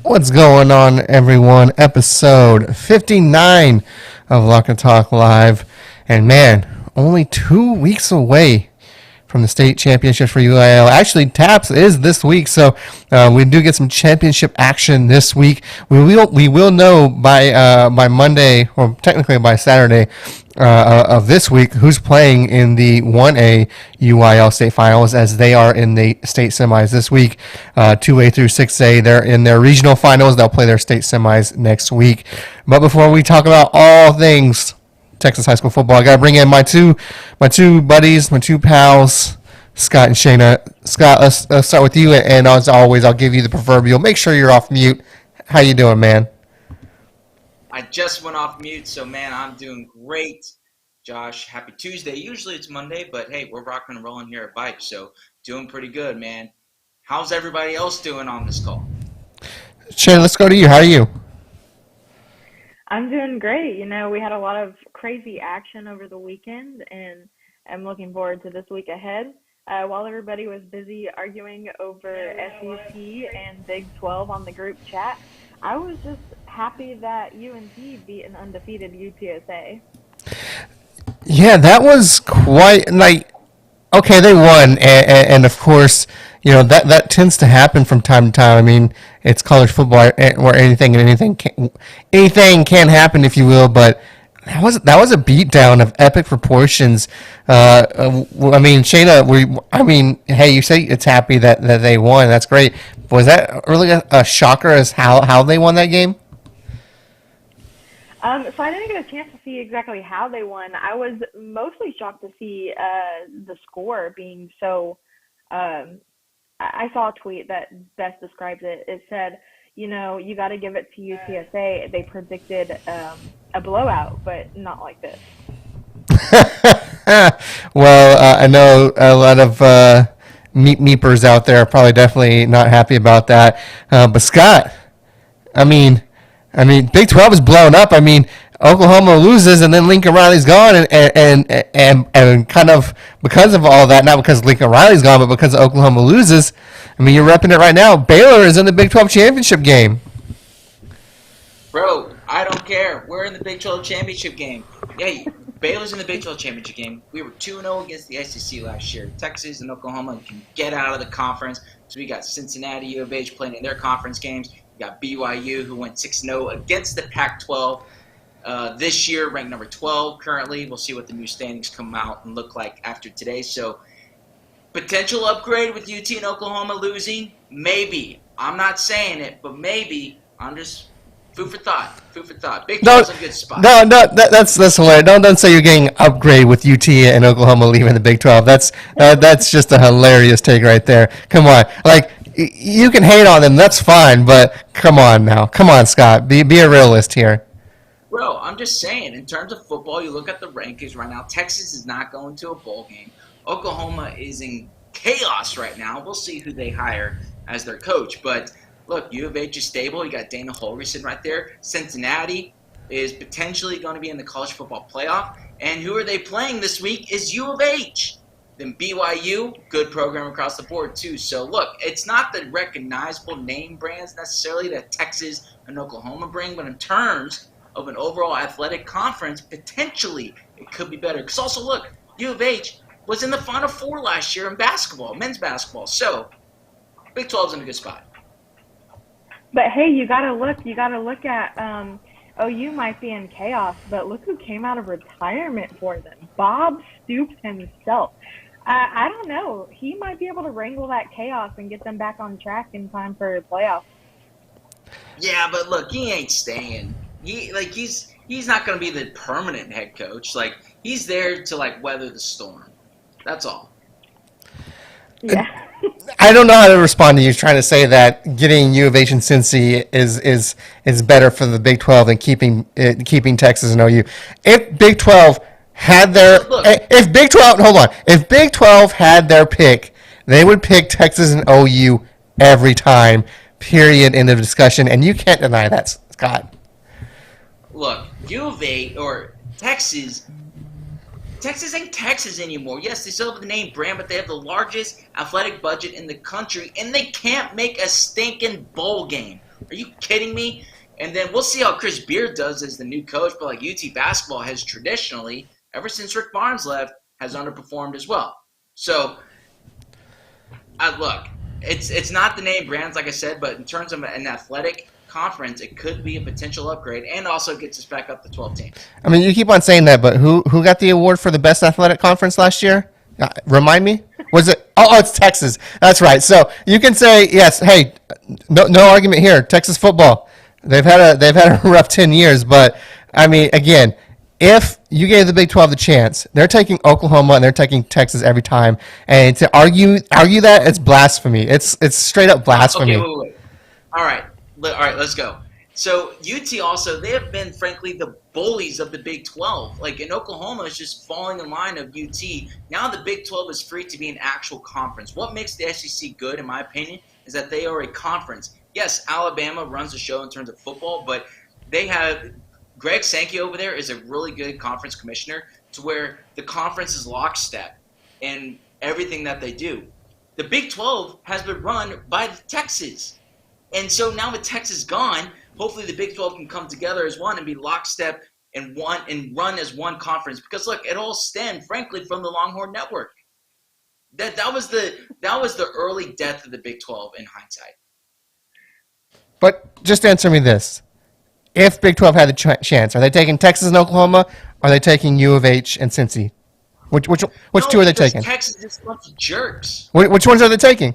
What's going on, everyone? Episode 59 of Lock and Talk Live. And man, only 2 weeks away from the state championships for UIL. Actually, TAPS is this week, so we do get some championship action this week. We will know by Monday, or technically by Saturday of this week, who's playing in the 1A UIL state finals, as they are in the state semis this week. 2A through 6A, they're in their regional finals. They'll play their state semis next week. But before we talk about all things Texas high school football, I gotta bring in my two buddies, my two pals, Scott and Shana. Scott, let's start with you, and as always, I'll give you the proverbial. Make sure you're off mute. How you doing, man? I just went off mute, so man, I'm doing great. Josh, happy Tuesday. Usually it's Monday, but hey, we're rocking and rolling here at VYPE, so doing pretty good, man. How's everybody else doing on this call? Shana, let's go to you. How are you? I'm doing great. We had a lot of crazy action over the weekend, and I'm looking forward to this week ahead. While everybody was busy arguing over SEC and Big 12 on the group chat, I was just happy that UNT beat an undefeated UTSA. Yeah, that was quite okay, they won, and of course, that tends to happen from time to time. I mean, it's college football where anything can happen, if you will. But that was a beatdown of epic proportions. I mean, Shayna, hey, you say it's happy that they won. That's great. Was that really a shocker as how they won that game? So I didn't get a chance to see exactly how they won. I was mostly shocked to see the score being so. I saw a tweet that best describes it. It said, you got to give it to UTSA. They predicted a blowout, but not like this. Well, I know a lot of meepers out there are probably definitely not happy about that. But Scott, I mean, Big 12 is blown up. I mean, Oklahoma loses, and then Lincoln Riley's gone, and kind of because of all that, not because Lincoln Riley's gone, but because Oklahoma loses. I mean, you're repping it right now. Baylor is in the Big 12 championship game. Bro, I don't care. We're in the Big 12 championship game. Hey, Baylor's in the Big 12 championship game. We were 2-0 against the SEC last year. Texas and Oklahoma can get out of the conference. So we got Cincinnati, U of H playing in their conference games. We got BYU, who went 6-0 against the Pac-12 this year, ranked number 12 currently. We'll see what the new standings come out and look like after today. So potential upgrade with UT and Oklahoma losing? Maybe. I'm not saying it, but maybe. I'm just food for thought. Big 12's a good spot. No, that's hilarious. Don't say you're getting upgrade with UT and Oklahoma leaving the Big 12. That's just a hilarious take right there. Come on, you can hate on them. That's fine, but come on now. Come on, Scott. Be a realist here. Bro, I'm just saying, in terms of football, you look at the rankings right now. Texas is not going to a bowl game. Oklahoma is in chaos right now. We'll see who they hire as their coach. But look, U of H is stable. You got Dana Holgerson right there. Cincinnati is potentially going to be in the college football playoff. And who are they playing this week is U of H. Then BYU, good program across the board too. So look, it's not the recognizable name brands necessarily that Texas and Oklahoma bring, but in terms of an overall athletic conference, potentially it could be better. Because also look, U of H was in the Final Four last year in basketball, men's basketball. So Big 12's in a good spot. But hey, you gotta look at OU might be in chaos, but look who came out of retirement for them. Bob Stoops himself. I don't know. He might be able to wrangle that chaos and get them back on track in time for playoffs. Yeah, but look, he ain't staying. He's not going to be the permanent head coach. He's there to weather the storm. That's all. Yeah. I don't know how to respond to you trying to say that getting U of H and Cincy is better for the Big 12 than keeping Texas and OU. If Big 12 had their if Big 12 had their pick, they would pick Texas and OU every time. Period. End of discussion. And you can't deny that, Scott. Look, U of A or Texas ain't Texas anymore. Yes, they still have the name brand, but they have the largest athletic budget in the country, and they can't make a stinking bowl game. Are you kidding me? And then we'll see how Chris Beard does as the new coach. But like UT basketball has traditionally, ever since Rick Barnes left, has underperformed as well. So, look, it's not the name brands like I said, but in terms of an athletic conference, it could be a potential upgrade, and also gets us back up to 12 teams. I mean, you keep on saying that, but who got the award for the best athletic conference last year? Remind me. Was it? Oh, it's Texas. That's right. So you can say yes. Hey, no argument here. Texas football. They've had a rough 10 years, but I mean, again, if you gave the Big 12 the chance, they're taking Oklahoma and they're taking Texas every time, and to argue that, it's blasphemy. It's straight up blasphemy. Okay, wait. All right, let's go. So UT also, they have been, frankly, the bullies of the Big 12. Like, in Oklahoma is just falling in line of UT. Now the Big 12 is free to be an actual conference. What makes the SEC good, in my opinion, is that they are a conference. Yes, Alabama runs the show in terms of football, but they have Greg Sankey over there is a really good conference commissioner to where the conference is lockstep in everything that they do. The Big 12 has been run by Texas. And so now with Texas gone, hopefully the Big 12 can come together as one and be lockstep and run as one conference. Because look, it all stemmed, frankly, from the Longhorn Network. That was the early death of the Big 12 in hindsight. But just answer me this: if Big 12 had the chance, are they taking Texas and Oklahoma? Or are they taking U of H and Cincy? Which two are they taking? Texas is a bunch of jerks. Which ones are they taking?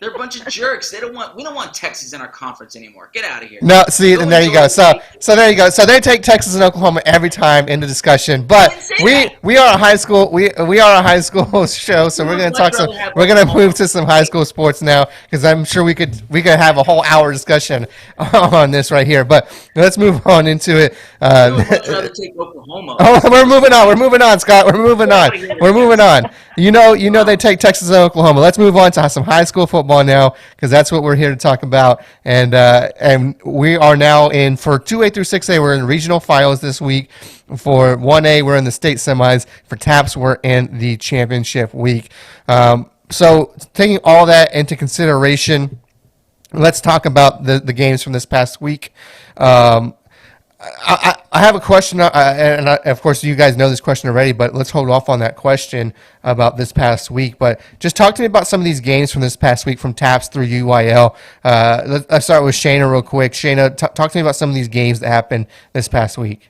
They're a bunch of jerks. We don't want Texas in our conference anymore. Get out of here. No, see, and there you go. So there you go. So they take Texas and Oklahoma every time in the discussion. But we are a high school we are a high school show, so we're gonna move to some high school sports now, because I'm sure we could have a whole hour discussion on this right here. But let's move on into it. I'd rather take Oklahoma. Oh, we're moving on, Scott. We're moving on. You know they take Texas and Oklahoma. Let's move on to some high school football now, because that's what we're here to talk about. And we are now in, for 2A through 6A, we're in regional finals this week. For 1A, we're in the state semis. For TAPS, we're in the championship week. So taking all that into consideration, let's talk about the games from this past week. I have a question, of course you guys know this question already, but let's hold off on that question about this past week. But just talk to me about some of these games from this past week from TAPS through UIL. Let's start with Shana real quick. Shana, talk to me about some of these games that happened this past week.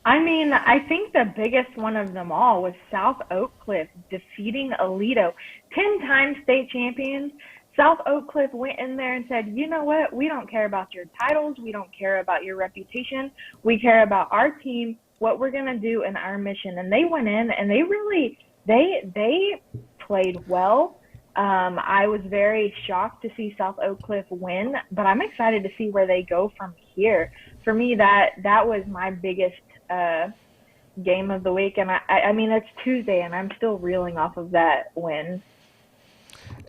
I mean, I think the biggest one of them all was South Oak Cliff defeating Aledo, 10-time state champions. South Oak Cliff went in there and said, you know what, we don't care about your titles, we don't care about your reputation, we care about our team, what we're going to do, and our mission. And they went in and they really, they played well. I was very shocked to see South Oak Cliff win, but I'm excited to see where they go from here. For me, that was my biggest game of the week. And I mean, it's Tuesday and I'm still reeling off of that win.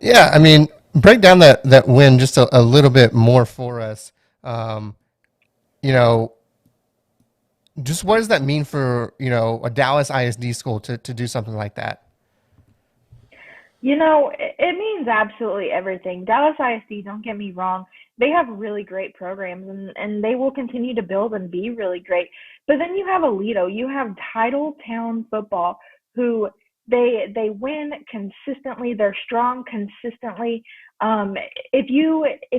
Yeah, I mean, break down that win just a little bit more for us. Just what does that mean for, a Dallas ISD school to do something like that? It means absolutely everything. Dallas ISD, don't get me wrong, they have really great programs and they will continue to build and be really great. But then you have Aledo, you have Title Town football, who they win consistently, they're strong consistently. If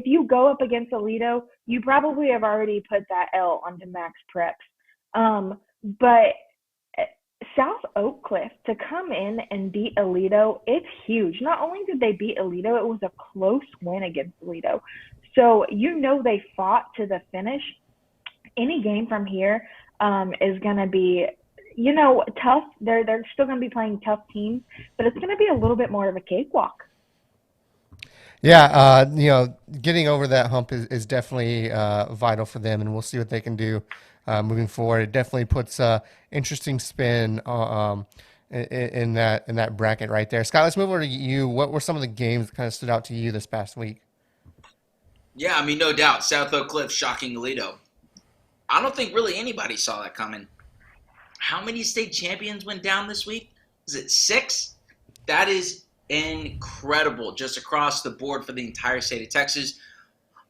you go up against Aledo, you probably have already put that L onto Max Preps. But South Oak Cliff, to come in and beat Aledo, it's huge. Not only did they beat Aledo, it was a close win against Aledo. So they fought to the finish. Any game from here is going to be, tough. They're still going to be playing tough teams, but it's going to be a little bit more of a cakewalk. Yeah, getting over that hump is definitely vital for them, and we'll see what they can do moving forward. It definitely puts interesting spin in that bracket right there. Scott, let's move over to you. What were some of the games that kind of stood out to you this past week? Yeah, I mean, no doubt. South Oak Cliff shocking Aledo. I don't think really anybody saw that coming. How many state champions went down this week? Is it 6? That is incredible, just across the board for the entire state of Texas.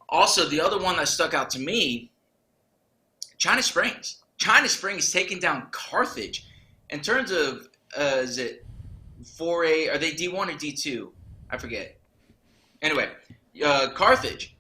Also, the other one that stuck out to me, China Springs. China Springs taking down Carthage. In terms of, is it 4A? Are they D1 or D2? I forget. Anyway, Carthage.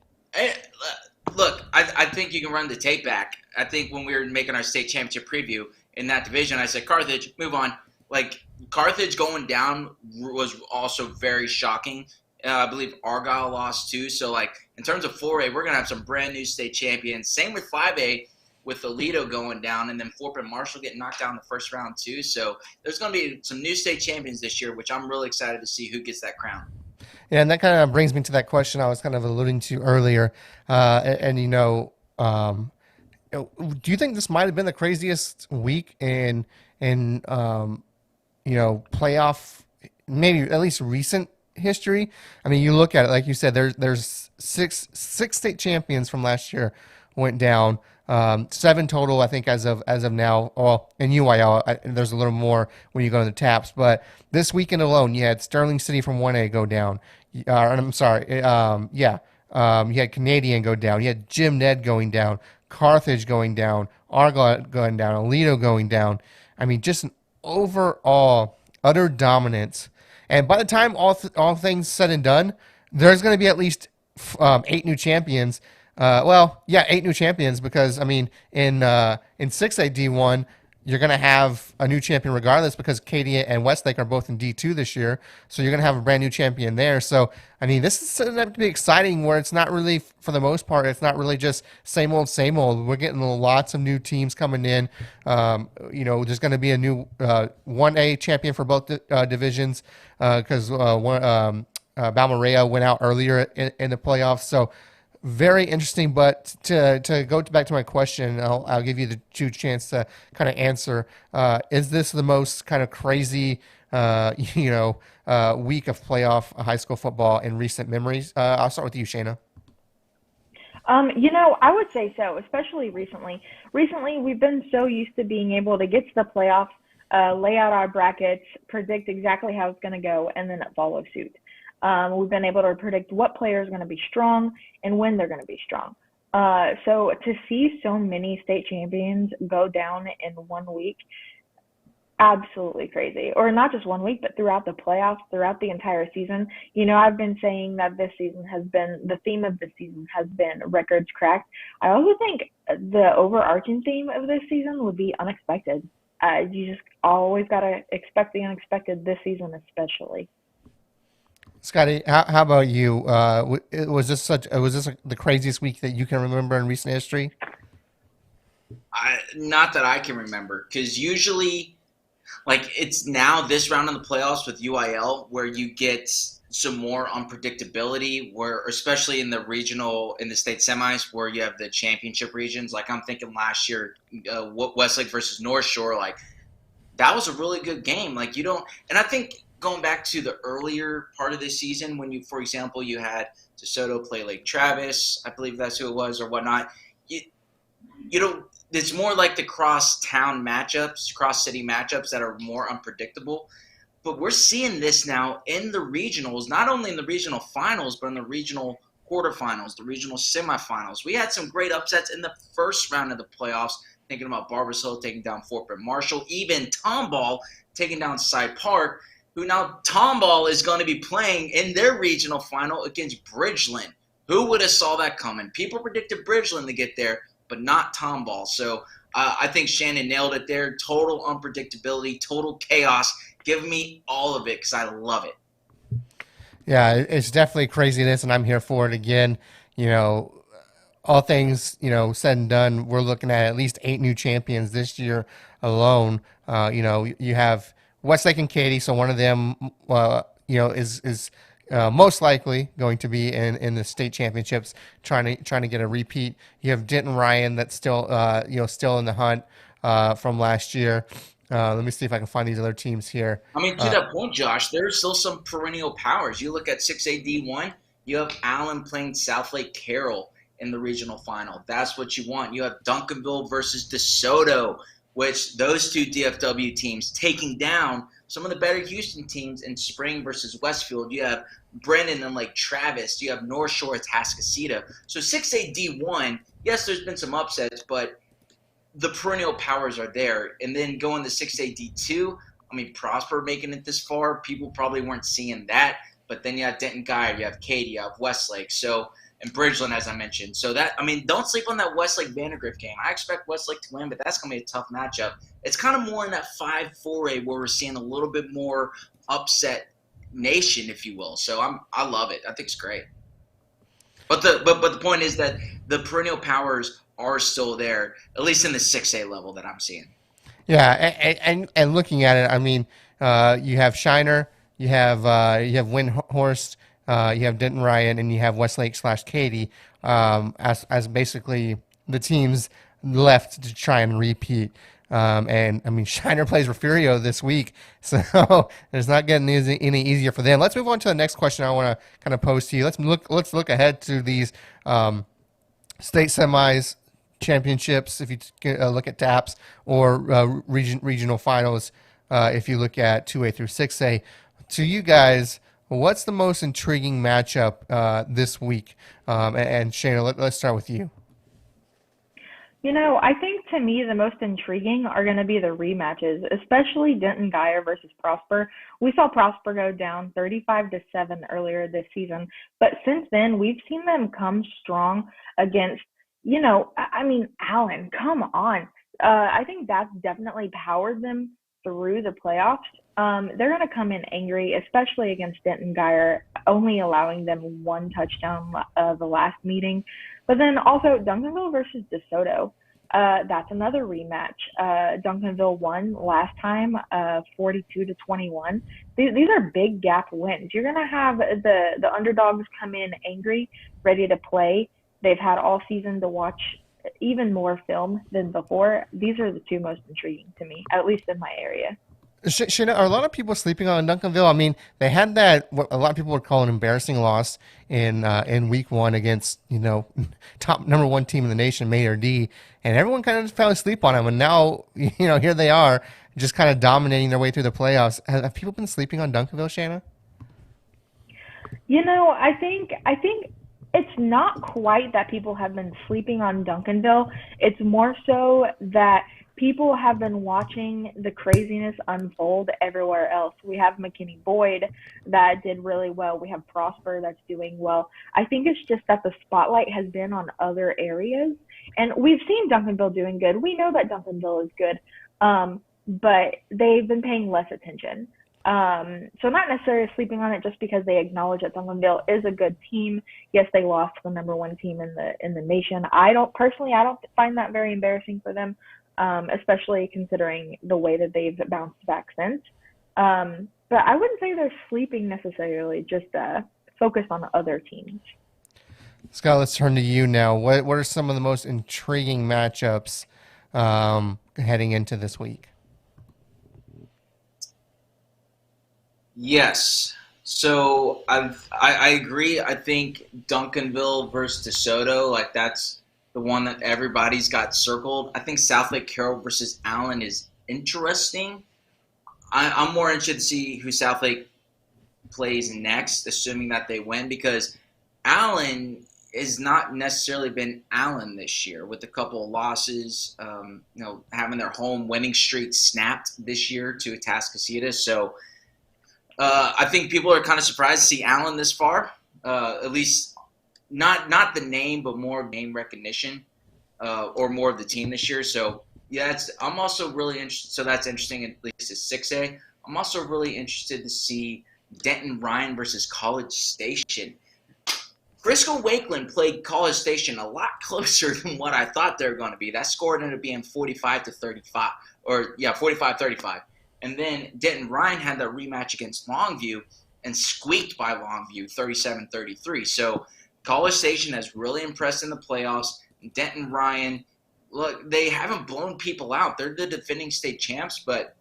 Look, I think you can run the tape back. I think when we were making our state championship preview in that division, I said, Carthage, move on. Like, Carthage going down was also very shocking. I believe Argyle lost too. So, like, in terms of 4A, we're going to have some brand new state champions. Same with 5A with Aledo going down, and then Fort Bend Marshall getting knocked down in the first round too. So there's going to be some new state champions this year, which I'm really excited to see who gets that crown. Yeah, and that kind of brings me to that question I was kind of alluding to earlier. Do you think this might have been the craziest week in playoff, maybe at least recent history? I mean, you look at it, like you said, there's six state champions from last year went down. Seven total, I think, as of now. Well, in UIL, there's a little more when you go to the taps. But this weekend alone, you had Sterling City from 1A go down. I'm sorry. You had Canadian go down. You had Jim Ned going down. Carthage going down. Argyle going down. Aledo going down. I mean, just an overall utter dominance. And by the time all things said and done, there's going to be at least 8 new champions. 8 new champions, because I mean, in 6A D1, you're going to have a new champion regardless, because Katy and Westlake are both in D2 this year, so you're going to have a brand new champion there. So I mean, this is setting up to be exciting, where it's not really, for the most part, it's not really just same old, same old. We're getting lots of new teams coming in. There's going to be a new 1A champion for both divisions, because Balmorea went out earlier in the playoffs. So very interesting. But to go back to my question, I'll give you the chance to kind of answer. Is this the most kind of crazy, week of playoff high school football in recent memories? I'll start with you, Shana. I would say so, especially recently. Recently, we've been so used to being able to get to the playoffs, lay out our brackets, predict exactly how it's going to go, and then follow suit. We've been able to predict what player is going to be strong and when they're going to be strong. So to see so many state champions go down in 1 week, absolutely crazy. Or not just 1 week, but throughout the playoffs, throughout the entire season. I've been saying that the theme of the season has been records cracked. I also think the overarching theme of this season would be unexpected. You just always got to expect the unexpected this season, especially. Scotty, how about you? Was this the craziest week that you can remember in recent history? Not that I can remember, because usually, like, it's now this round in the playoffs with UIL where you get some more unpredictability, where especially in the state semis where you have the championship regions. Like, I'm thinking last year, Westlake versus North Shore, like, that was a really good game. Like, and I think going back to the earlier part of this season when for example, you had DeSoto play Lake Travis, I believe that's who it was, or whatnot. It's more like the cross-town matchups, cross-city matchups that are more unpredictable. But we're seeing this now in the regionals, not only in the regional finals, but in the regional quarterfinals, the regional semifinals. We had some great upsets in the first round of the playoffs, thinking about Barbers Hill taking down Fort Bend Marshall, even Tomball taking down Cy Park, who now Tomball is going to be playing in their regional final against Bridgeland. Who would have saw that coming? People predicted Bridgeland to get there, but not Tomball. So I think Shannon nailed it there. Total unpredictability, total chaos. Give me all of it because I love it. Yeah, it's definitely craziness, and I'm here for it again. All things, said and done, we're looking at least 8 new champions this year alone. You have Westlake and Katy, so one of them, is most likely going to be in the state championships, trying to get a repeat. You have Denton Ryan, that's still in the hunt from last year. Let me see if I can find these other teams here. I mean, to that point, Josh, there's still some perennial powers. You look at 6A D1, you have Allen playing Southlake Carroll in the regional final. That's what you want. You have Duncanville versus DeSoto, which those two DFW teams taking down some of the better Houston teams in spring versus Westfield. You have Brennan and Lake Travis. You have North Shore, Atascocita. So 6A D1, yes, there's been some upsets, but the perennial powers are there. And then going to 6A D2, I mean, Prosper making it this far, people probably weren't seeing that. But then you have Denton Guyer, you have Katy, you have Westlake. So and Bridgeland, as I mentioned. So that, I mean, don't sleep on that Westlake-Vandergrift game. I expect Westlake to win, but that's going to be a tough matchup. It's kind of more in that 5-4A where we're seeing a little bit more upset nation, if you will. So I love it. I think it's great. But the point is that the perennial powers are still there, at least in the 6A level that I'm seeing. Yeah, and looking at it, I mean, you have Shiner, you have Windhorst, you have Denton Ryan, and you have Westlake/Katy as basically the teams left to try and repeat. And I mean, Shiner plays Refugio this week, so it's not getting any easier for them. Let's move on to the next question I want to kind of pose to you. Let's look ahead to these state semis, championships. If you look at TAPS, or regional finals, if you look at 2A through 6A. To you guys, what's the most intriguing matchup this week? And Shana, let's start with you. You know, I think to me the most intriguing are going to be the rematches, especially Denton Guyer versus Prosper. We saw Prosper go down 35-7 earlier this season, but since then we've seen them come strong against, you know, I mean, Allen, come on. I think that's definitely powered them through the playoffs. They're going to come in angry, especially against Denton Guyer, only allowing them one touchdown the last meeting. But then also Duncanville versus DeSoto. That's another rematch. Duncanville won last time, 42-21. These are big gap wins. You're going to have the underdogs come in angry, ready to play. They've had all season to watch even more film than before. These are the two most intriguing to me, at least in my area. Shana, are a lot of people sleeping on Duncanville? I mean, they had that what a lot of people would call an embarrassing loss in week one against, you know, top number one team in the nation, Mater D, and everyone kind of fell asleep on them. And now, you know, here they are, just kind of dominating their way through the playoffs. Have people been sleeping on Duncanville, Shana? You know, I think it's not quite that people have been sleeping on Duncanville. It's more so that people have been watching the craziness unfold everywhere else. We have McKinney Boyd that did really well. We have Prosper that's doing well. I think it's just that the spotlight has been on other areas. And we've seen Duncanville doing good. We know that Duncanville is good, but they've been paying less attention. So not necessarily sleeping on it just because they acknowledge that Duncanville is a good team. Yes, they lost the number one team in the nation. I don't find that very embarrassing for them. Especially considering the way that they've bounced back since. But I wouldn't say they're sleeping necessarily, just focus on other teams. Scott, let's turn to you now. What are some of the most intriguing matchups heading into this week? Yes. So I agree. I think Duncanville versus DeSoto, like that's the one that everybody's got circled. I think Southlake Carroll versus Allen is interesting. I'm more interested to see who Southlake plays next, assuming that they win, because Allen has not necessarily been Allen this year with a couple of losses, you know, having their home winning streak snapped this year to Atascocita. So I think people are kind of surprised to see Allen this far, at least not the name, but more name recognition, or more of the team this year. So yeah, I'm also really interested. So that's interesting, at least it's 6A. I'm also really interested to see Denton Ryan versus College Station. Frisco Wakeland played College Station a lot closer than what I thought they were going to be. That score ended up being 45-35, 45-35. And then Denton Ryan had that rematch against Longview and squeaked by Longview 37-33. So College Station has really impressed in the playoffs. Denton Ryan, look, they haven't blown people out. They're the defending state champs, but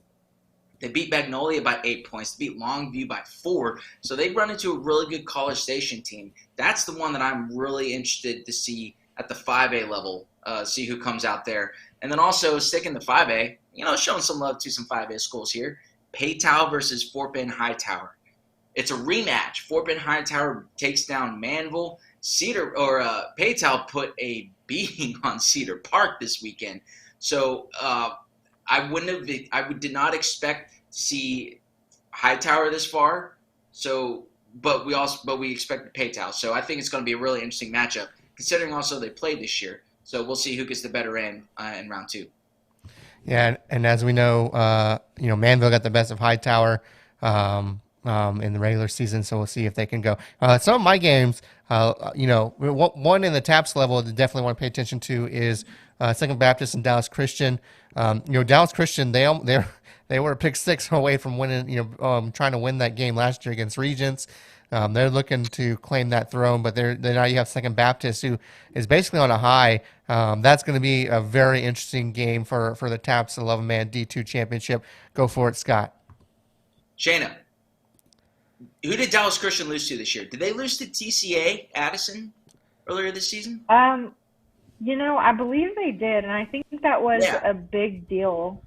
they beat Magnolia by 8 points. They beat Longview by 4. So they run into a really good College Station team. That's the one that I'm really interested to see at the 5A level, see who comes out there. And then also sticking to 5A, you know, showing some love to some 5A schools here. Paytown versus Fort Bend Hightower. It's a rematch. Fort Bend Hightower takes down Manville. Paytown put a beating on Cedar Park this weekend. So I did not expect to see Hightower this far. So, but we expected Paytown. So I think it's going to be a really interesting matchup, considering also they played this year. So we'll see who gets the better end in round 2. Yeah, and as we know, Manville got the best of Hightower in the regular season, so we'll see if they can go. Some of my games, one in the TAPS level that definitely want to pay attention to is Second Baptist and Dallas Christian. Dallas Christian, they were a pick 6 away from winning, trying to win that game last year against Regents. They're looking to claim that throne, but they're now you have Second Baptist, who is basically on a high. That's going to be a very interesting game for the TAPS 11-man D2 championship. Go for it, Scott. Shana, who did Dallas Christian lose to this year? Did they lose to TCA Addison earlier this season? I believe they did, and I think that was a big deal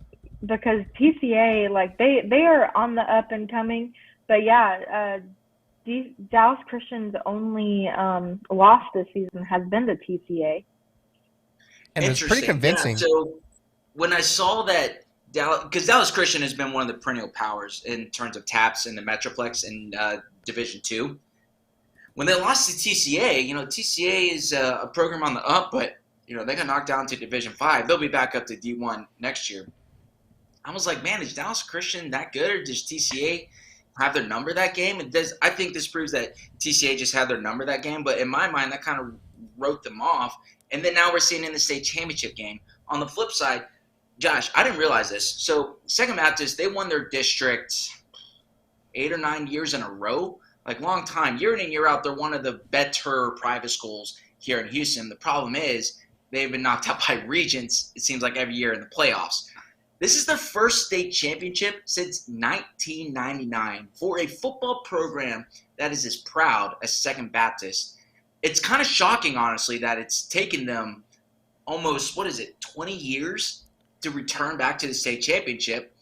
because TCA, like they are on the up and coming, but Dallas Christian's only loss this season has been to TCA. And it's pretty convincing. Yeah, so when I saw that because Dallas Christian has been one of the perennial powers in terms of TAPS in the Metroplex in Division II. When they lost to TCA, TCA is a program on the up, but they got knocked down to Division 5. They'll be back up to D1 next year. I was like, man, is Dallas Christian that good, or does TCA have their number that game? I think this proves that TCA just had their number that game, but in my mind, that kind of wrote them off. And then now we're seeing in the state championship game. On the flip side, Josh, I didn't realize this. So Second Baptist, they won their district 8 or 9 years in a row, like long time. Year in and year out, they're one of the better private schools here in Houston. The problem is they've been knocked out by Regents, it seems like, every year in the playoffs. This is their first state championship since 1999 for a football program that is as proud as Second Baptist. It's kind of shocking, honestly, that it's taken them almost, 20 years to return back to the state championship.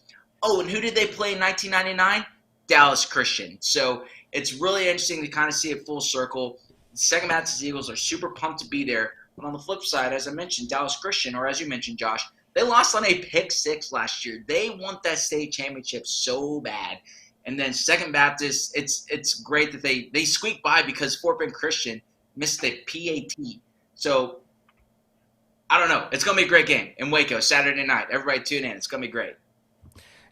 Oh, and who did they play in 1999? Dallas Christian. So it's really interesting to kind of see it full circle. The Second Baptist Eagles are super pumped to be there. But on the flip side, as I mentioned, Dallas Christian, or as you mentioned, Josh, they lost on a pick 6 last year. They want that state championship so bad. And then Second Baptist, it's great that they squeaked by because Fort Bend Christian missed the PAT. So I don't know. It's going to be a great game in Waco Saturday night. Everybody tune in. It's going to be great.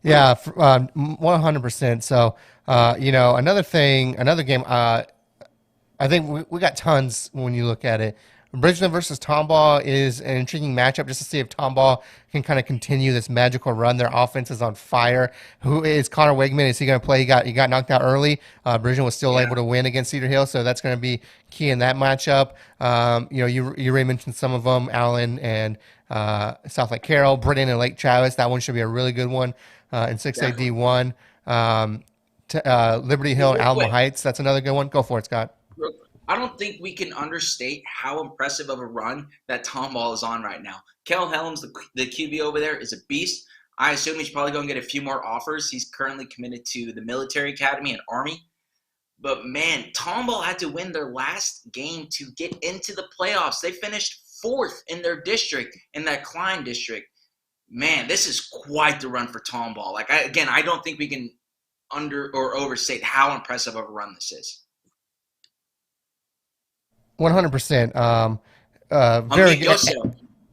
Yeah, 100%. So, another game, I think we got tons when you look at it. Bridgeland versus Tomball is an intriguing matchup just to see if Tomball can kind of continue this magical run. Their offense is on fire. Who is Connor Wegman? Is he going to play? He got knocked out early. Bridgeland was still able to win against Cedar Hill, so that's going to be key in that matchup. You already mentioned some of them, Allen and South Lake Carroll, Britton and Lake Travis. That one should be a really good one in 6A D1. Liberty Hill and Alamo Heights. That's another good one. Go for it, Scott. I don't think we can understate how impressive of a run that Tomball is on right now. Kel Helms, the QB over there, is a beast. I assume he's probably going to get a few more offers. He's currently committed to the military academy and Army. But, man, Tomball had to win their last game to get into the playoffs. They finished 4th in their district, in that Klein district. Man, this is quite the run for Tomball. I don't think we can overstate how impressive of a run this is. 100%. Very good.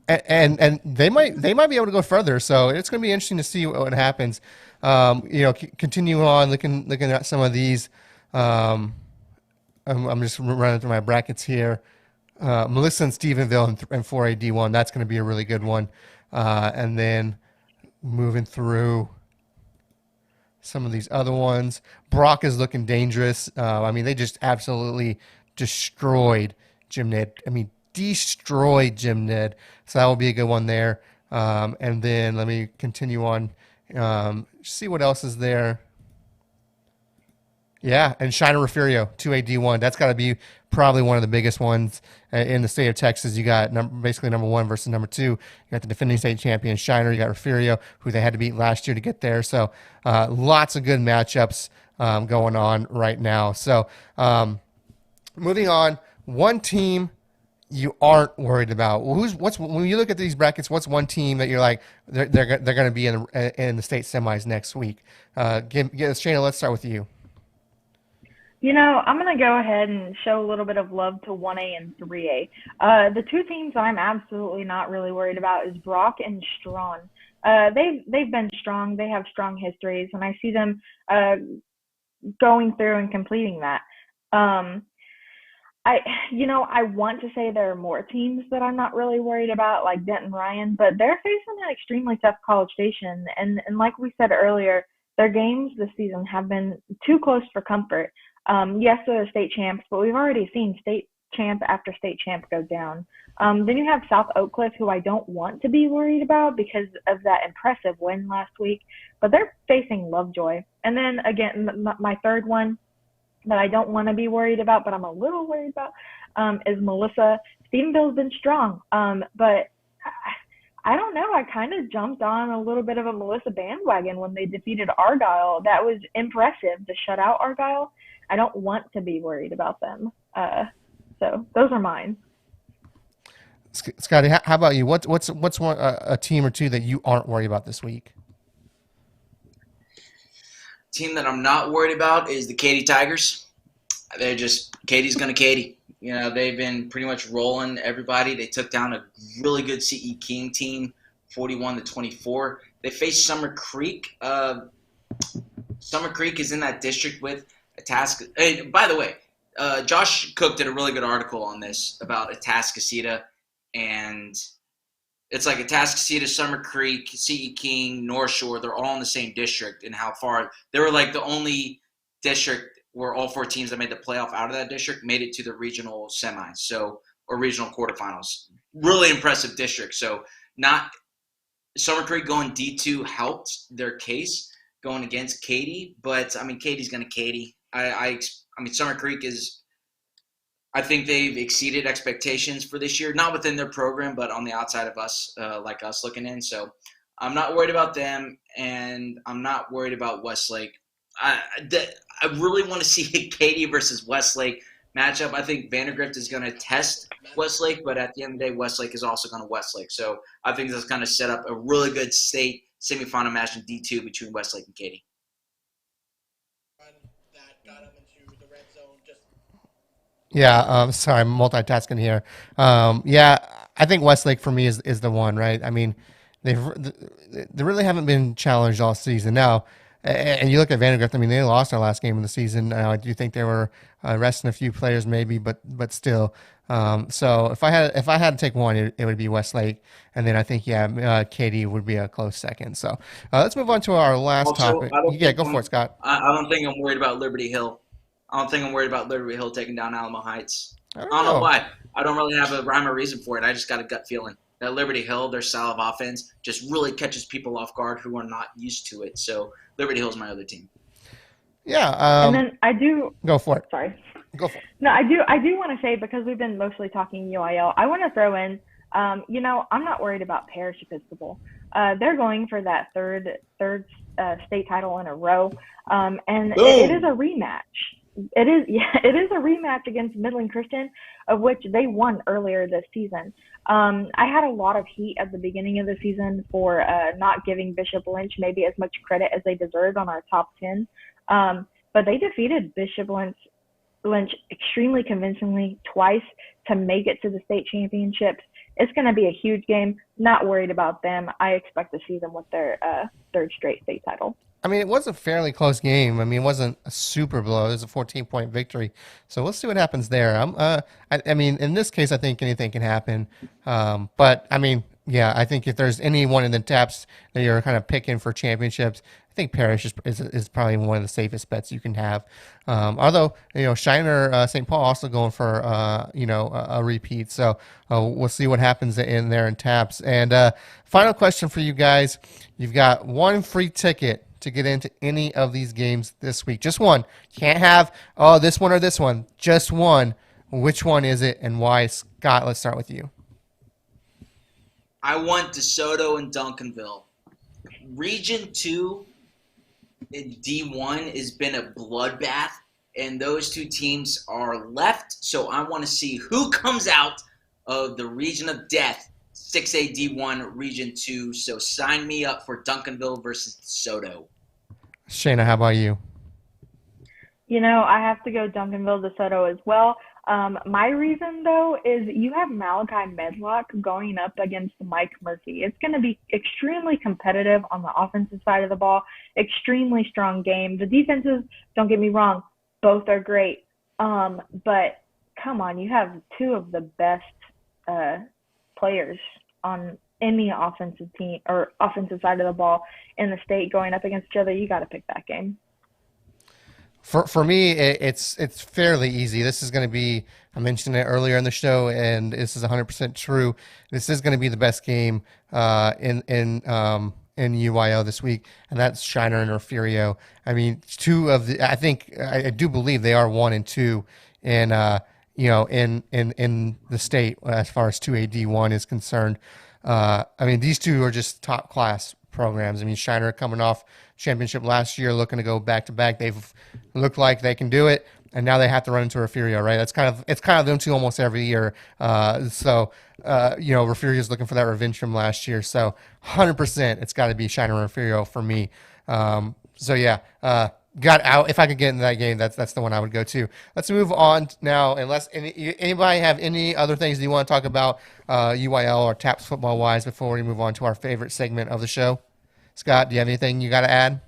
And they might be able to go further. So it's going to be interesting to see what happens. Continue on looking at some of these. I'm just running through my brackets here. Melissa and Stephenville and 4A D1. That's going to be a really good one. And then moving through some of these other ones. Brock is looking dangerous. They just absolutely destroyed Jim Ned. Destroyed Jim Ned. So that will be a good one there. And then let me continue on. See what else is there. Yeah, and Shana Refugio, 2A D1. That's got to be probably one of the biggest ones in the state of Texas. You got basically number one versus number two. You got the defending state champion Shiner. You got Refugio, who they had to beat last year to get there. So lots of good matchups going on right now. So moving on, one team you aren't worried about. What's when you look at these brackets? What's one team that you're like they're going to be in the state semis next week? Shana, let's start with you. I'm going to go ahead and show a little bit of love to 1A and 3A. The two teams I'm absolutely not really worried about is Brock and Strawn. They've been strong. They have strong histories, and I see them going through and completing that. I want to say there are more teams that I'm not really worried about, like Denton Ryan, but they're facing an extremely tough College Station, and like we said earlier, their games this season have been too close for comfort. Yes, they're the state champs, but we've already seen state champ after state champ go down. Then you have South Oak Cliff, who I don't want to be worried about because of that impressive win last week, but they're facing Lovejoy. And then again, my third one that I don't want to be worried about, but I'm a little worried about, is Melissa. Stephenville's been strong, but I don't know. I kind of jumped on a little bit of a Melissa bandwagon when they defeated Argyle. That was impressive to shut out Argyle. I don't want to be worried about them. So those are mine. Scotty, how about you? What's one a team or two that you aren't worried about this week? Team that I'm not worried about is the Katy Tigers. Katie's gonna Katy. They've been pretty much rolling everybody. They took down a really good CE King team, 41-24. They faced Summer Creek. Summer Creek is in that district with Atascocita. Hey, by the way, Josh Cook did a really good article on this about Atascocita, and it's like Atascocita, Summer Creek, CE King, North Shore. They're all in the same district, and how far they were like the only district where all four teams that made the playoff out of that district made it to the regional semis, or regional quarterfinals. Really impressive district. So not Summer Creek going D2 helped their case going against Katy, but Katy's going to Katy. Summer Creek is. I think they've exceeded expectations for this year, not within their program, but on the outside of us, like us looking in. So I'm not worried about them, and I'm not worried about Westlake. I really want to see a Katy versus Westlake matchup. I think Vandergrift is going to test Westlake, but at the end of the day, Westlake is also going to Westlake. So I think that's going to set up a really good state semifinal match in D2 between Westlake and Katy. Yeah, sorry, I'm multitasking here. Yeah, I think Westlake for me is the one, right? They really haven't been challenged all season. Now, and you look at Vandergrift, they lost our last game of the season. I do think they were resting a few players maybe, but still. So if I had to take one, it would be Westlake, and then I think Katy would be a close second. So let's move on to our last topic. Yeah, go for it, Scott. I don't think I'm worried about Liberty Hill. I don't think I'm worried about Liberty Hill taking down Alamo Heights. I don't know why. I don't really have a rhyme or reason for it. I just got a gut feeling that Liberty Hill, their style of offense, just really catches people off guard who are not used to it. So Liberty Hill is my other team. Yeah. And then I do go for it. Sorry. Go for it. No, I do want to say, because we've been mostly talking UIL, I want to throw in, I'm not worried about Parish Episcopal. They're going for that third state title in a row, and it is a rematch. It is a rematch against Midland Christian, of which they won earlier this season. I had a lot of heat at the beginning of the season for not giving Bishop Lynch maybe as much credit as they deserved on our top 10. But they defeated Bishop Lynch extremely convincingly twice to make it to the state championships. It's going to be a huge game. Not worried about them. I expect to see them with their third straight state title. It was a fairly close game. It wasn't a super blow. It was a 14-point victory. So we'll see what happens there. In this case, I think anything can happen. But I think if there's anyone in the TAPS that you're kind of picking for championships, I think Parish is probably one of the safest bets you can have. Although, Shiner, St. Paul also going for, a repeat. So we'll see what happens in there in TAPS. And final question for you guys. You've got one free ticket to get into any of these games this week. Just one. Can't have, this one or this one. Just one. Which one is it and why? Scott, let's start with you. I want DeSoto and Duncanville. Region 2 in D1 has been a bloodbath, and those two teams are left, so I want to see who comes out of the region of death, 6A D1 Region 2. So sign me up for Duncanville versus DeSoto. Shana, how about you? I have to go Duncanville DeSoto as well. My reason, though, is you have Malachi Medlock going up against Mike Murphy. It's going to be extremely competitive on the offensive side of the ball, extremely strong game. The defenses, don't get me wrong, both are great. But come on, you have two of the best players on any offensive team or offensive side of the ball in the state going up against each other. You got to pick that game. For me, it's fairly easy. This is going to be, I mentioned it earlier in the show, and this is 100% true. This is going to be the best game in UYO this week, and that's Shiner and Refugio. I mean, I do believe they are 1 and 2 in in the state as far as 2AD1 is concerned. I mean, these two are just top class programs. I mean, Shiner coming off championship last year, looking to go back to back. They've looked like they can do it, and now they have to run into Refugio, right? It's kind of them two almost every year. Refugio's looking for that revenge from last year. So 100%, it's got to be Shiner and Refugio for me. Got out. If I could get into that game, that's the one I would go to. Let's move on now. Unless anybody have any other things you want to talk about UYL or TAPS football wise before we move on to our favorite segment of the show. Scott, do you have anything you got to add?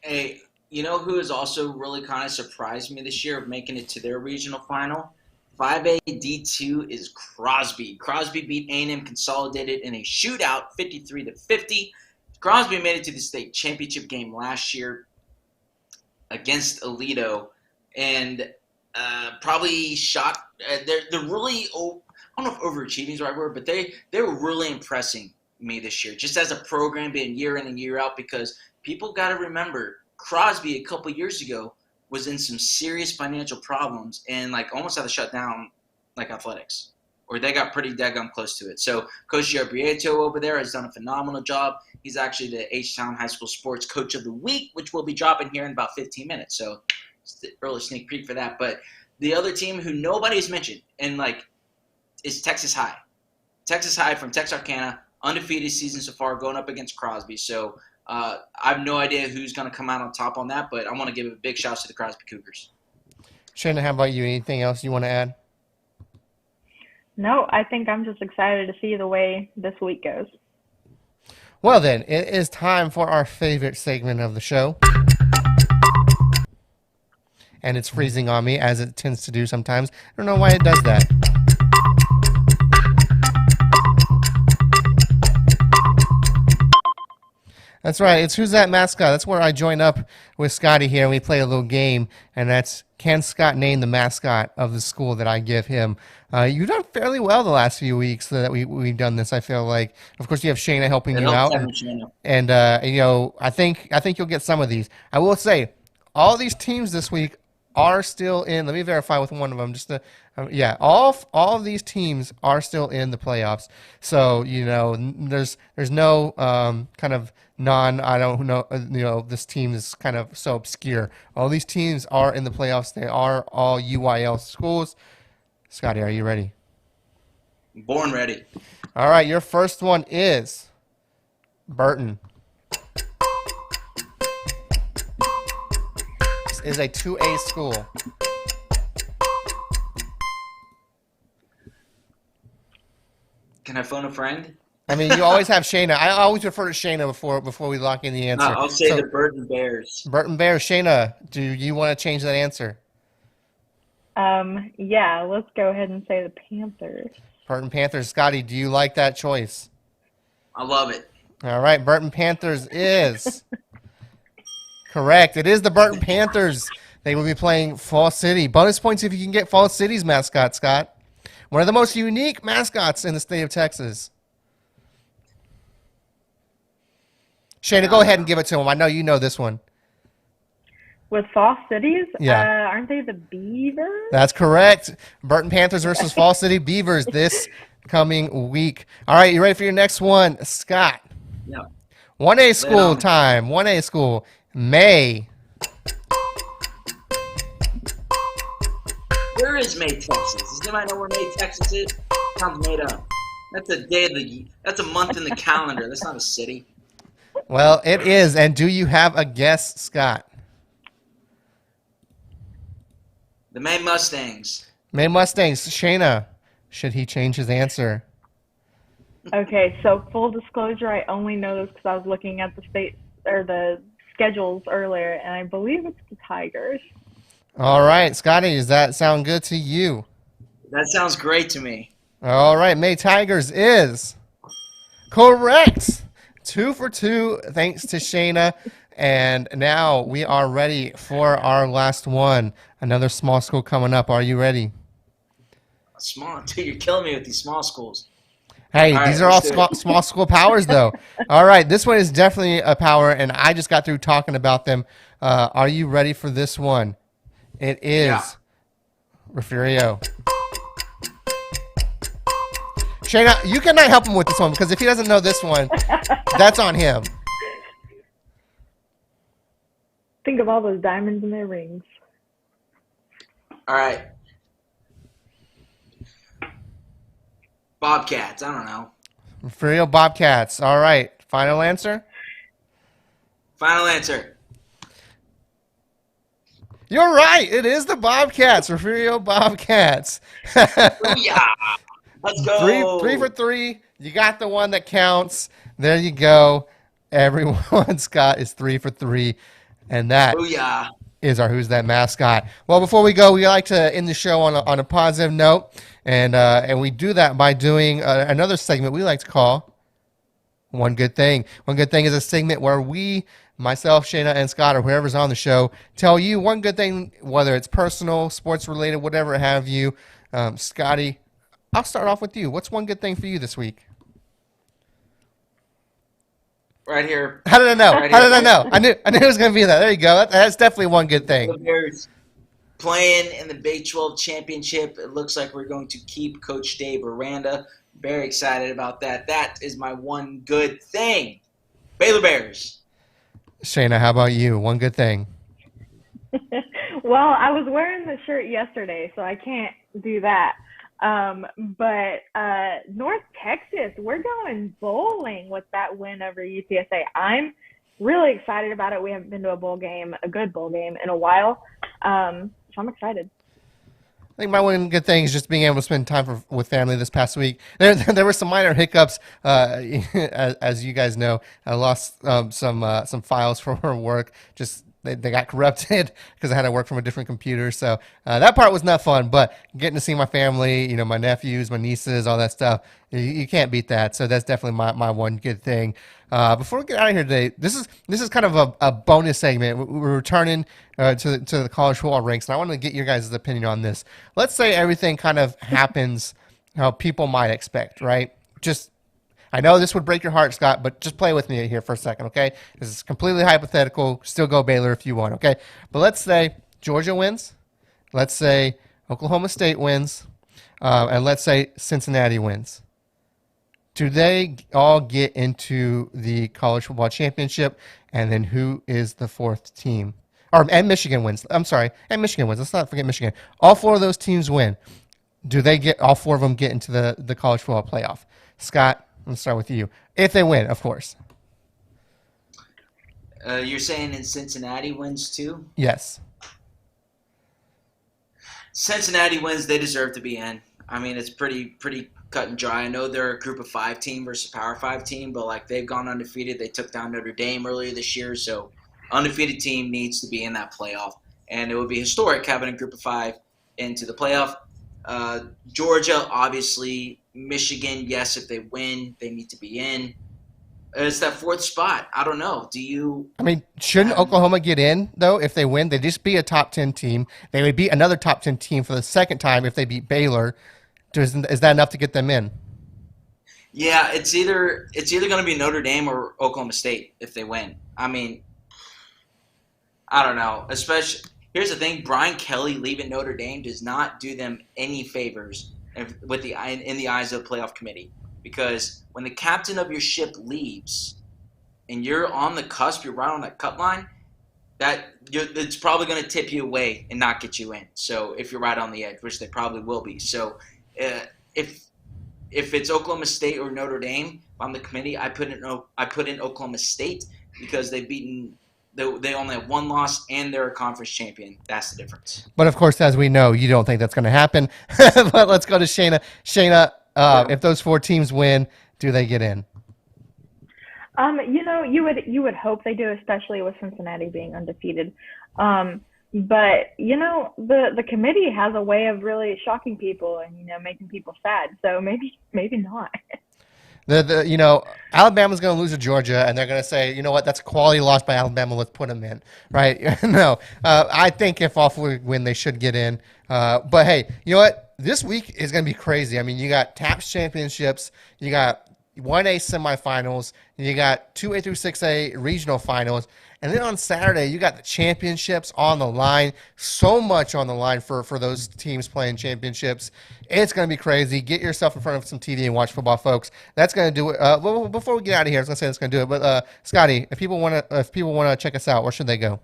Hey, you know who has also really kind of surprised me this year of making it to their regional final? 5A D2 is Crosby. Crosby beat A&M Consolidated in a shootout, 53-50. Crosby made it to the state championship game last year against Aledo, and probably shocked. They're really, I don't know if overachieving is the right word, but they were really impressing me this year, just as a program, being year in and year out, because people got to remember Crosby a couple years ago was in some serious financial problems and almost had to shut down athletics, or they got pretty daggum close to it. So Coach Giabrieto over there has done a phenomenal job. He's actually the H-Town High School Sports Coach of the Week, which will be dropping here in about 15 minutes. So it's the early sneak peek for that. But the other team who nobody's mentioned is Texas High. Texas High from Texarkana, undefeated season so far, going up against Crosby. So I have no idea who's going to come out on top on that, but I want to give a big shout out to the Crosby Cougars. Shana, how about you? Anything else you want to add? No, I think I'm just excited to see the way this week goes. Well then, it is time for our favorite segment of the show. And it's freezing on me, as it tends to do sometimes. I don't know why it does that. That's right. It's Who's That Mascot? That's where I join up with Scotty here and we play a little game, and that's can Scott name the mascot of the school that I give him? You've done fairly well the last few weeks that we've done this, I feel like. Of course, you have Shana helping you out. And I think you'll get some of these. I will say, all these teams this week are still in. Let me verify with one of them. All of these teams are still in the playoffs. So there's no kind of I don't know. This team is kind of so obscure. All these teams are in the playoffs. They are all UYL schools. Scotty, are you ready? Born ready. All right, your first one is Burton. This is a 2A school. Can I phone a friend? I mean, you always have Shana. I always refer to Shana before we lock in the answer. No, I'll say the Burton Bears. Burton Bears. Shana, do you want to change that answer? Yeah, let's go ahead and say the Panthers. Burton Panthers. Scotty, do you like that choice? I love it. All right, Burton Panthers is correct. It is the Burton Panthers. They will be playing Fall City. Bonus points if you can get Fall City's mascot, Scott. One of the most unique mascots in the state of Texas. Shana, go ahead and give it to him. I know you know this one. With Fall Cities, Yeah. aren't they the Beavers? That's correct. Burton Panthers versus Fall City Beavers this coming week. All right, you ready for your next one? Scott. Yeah. 1A school time. 1A school. May. Where is May, Texas? Does anybody know where May, Texas is? Sounds made up. That's a day of the. That's a month in the calendar. That's not a city. Well, it is. And do you have a guess, Scott? The May Mustangs. May Mustangs. Shana, should he change his answer? Okay, so full disclosure, I only know this because I was looking at the state or the schedules earlier, and I believe it's the Tigers. All right, Scotty, does that sound good to you? That sounds great to me. All right, May Tigers is correct. 2 for 2, thanks to Shana. And now we are ready for our last one. Another small school coming up. Are you ready? Small, dude, you're killing me with these small schools. Hey, All these right, are all let's do it. small school powers, though. All right, this one is definitely a power, and I just got through talking about them. Are you ready for this one? It is Yeah. Refugio. Shana, you cannot help him with this one because if he doesn't know this one, that's on him. Think of all those diamonds in their rings. All right. Bobcats. I don't know. Refugio Bobcats. All right, final answer? Final answer. You're right. It is the Bobcats. Refugio Bobcats. Booyah! Let's go. Three for 3. You got the one that counts. There you go. Everyone, Scott, is 3 for 3. And that Booyah. is our Who's That Mascot. Well, before we go, we like to end the show on a positive note. And we do that by doing another segment we like to call One Good Thing. One Good Thing is a segment where we, myself, Shana, and Scott, or whoever's on the show, tell you one good thing, whether it's personal, sports related, whatever have you. Scotty, I'll start off with you. What's one good thing for you this week? Right here. How did I know? Right How here. did I know? I knew it was going to be that. There you go. That's definitely one good The thing. Bears playing in the Big 12 championship. It looks like we're going to keep Coach Dave Aranda. Very excited about that. That is my one good thing. Baylor Bears. Shana, how about you? One good thing. Well, I was wearing the shirt yesterday, so I can't do that. But North Texas, we're going bowling with that win over UTSA. I'm really excited about it. We haven't been to a good bowl game in a while. So I'm excited. I think my one good thing is just being able to spend time with family this past week. There were some minor hiccups, as you guys know. I lost some files from work. Just they got corrupted because I had to work from a different computer. So that part was not fun. But getting to see my family, my nephews, my nieces, all that stuff, you can't beat that. So that's definitely my one good thing. Before we get out of here today, this is kind of a bonus segment. We're returning to the college football ranks, and I want to get your guys' opinion on this. Let's say everything kind of happens how people might expect, right? I know this would break your heart, Scott, but just play with me here for a second, okay? This is completely hypothetical. Still go Baylor if you want, okay? But let's say Georgia wins. Let's say Oklahoma State wins. And let's say Cincinnati wins. Do they all get into the college football championship? And then who is the fourth team? And Michigan wins. I'm sorry. And Michigan wins. Let's not forget Michigan. All 4 of those teams win. Do they get all 4 of them get into the college football playoff? Scott, let's start with you. If they win, of course. You're saying in Cincinnati wins too? Yes. Cincinnati wins. They deserve to be in. I mean, it's pretty cut and dry. I know they're a group of 5 team versus Power 5 team, but they've gone undefeated. They took down Notre Dame earlier this year, so undefeated team needs to be in that playoff. And it would be historic having a group of 5 into the playoff. Georgia, obviously. Michigan, yes, if they win, they need to be in. It's that 4th spot. I don't know. Shouldn't Oklahoma get in, though, if they win? They'd just be a top 10 team. They would beat another top 10 team for the second time if they beat Baylor. Is that enough to get them in? Yeah, it's either going to be Notre Dame or Oklahoma State if they win. I mean, I don't know. Especially here's the thing: Brian Kelly leaving Notre Dame does not do them any favors in the eyes of the playoff committee, because when the captain of your ship leaves and you're on the cusp, you're right on that cut line. It's probably going to tip you away and not get you in. So if you're right on the edge, which they probably will be. So if it's Oklahoma State or Notre Dame on the committee, I put in Oklahoma State because they've beaten. They only have one loss and they're a conference champion. That's the difference. But of course, as we know, you don't think that's going to happen. But let's go to Shana. Shana, if those 4 teams win, do they get in? You would hope they do, especially with Cincinnati being undefeated. But the committee has a way of really shocking people and making people sad. So maybe not. Alabama's going to lose to Georgia, and they're going to say, you know what, that's a quality loss by Alabama. Let's put them in, right? No, I think if all 4 win, they should get in. But hey, you know what? This week is going to be crazy. I mean, you got TAPS championships, you got 1A semifinals, and you got 2A through 6A regional finals. And then on Saturday, you got the championships on the line. So much on the line for those teams playing championships. It's going to be crazy. Get yourself in front of some TV and watch football, folks. That's going to do it. Well, before we get out of here, I was going to say that's going to do it. But Scotty, if people want to check us out, where should they go?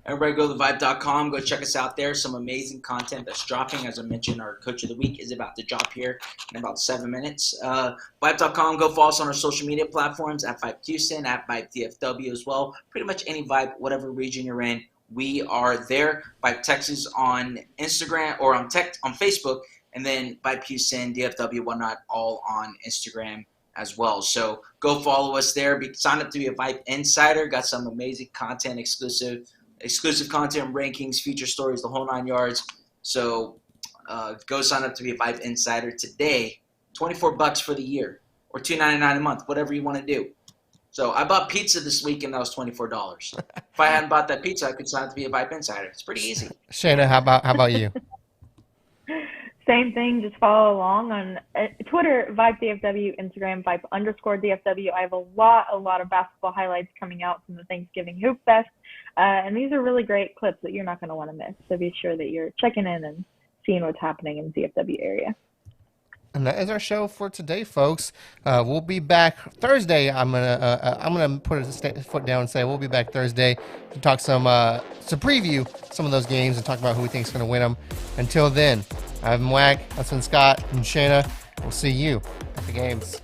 Everybody go to VYPE.com. Go check us out there. Some amazing content that's dropping. As I mentioned, our Coach of the Week is about to drop here in about 7 minutes. VYPE.com. Go follow us on our social media platforms at VYPE Houston, at VYPE DFW as well. Pretty much any VYPE, whatever region you're in, we are there. VYPE Texas on Instagram or on Facebook, and then VYPE Houston, DFW, whatnot, all on Instagram as well. So go follow us there. Sign up to be a VYPE Insider. Got some amazing content, exclusive content, rankings, feature stories, the whole 9 yards. So go sign up to be a VYPE Insider today. $24 for the year or $2.99 a month, whatever you want to do. So I bought pizza this week and that was $24. If I hadn't bought that pizza, I could sign up to be a VYPE Insider. It's pretty easy. Shana, how about you? Same thing. Just follow along on Twitter, VYPE DFW, Instagram, VYPE_DFW. I have a lot of basketball highlights coming out from the Thanksgiving Hoop Fest. And these are really great clips that you're not going to want to miss. So be sure that you're checking in and seeing what's happening in the DFW area. And that is our show for today, folks. We'll be back Thursday. I'm gonna put a foot down and say we'll be back Thursday to talk to preview some of those games and talk about who we think is going to win them. Until then, I've been Wag, that's been Scott and Shana. We'll see you at the games.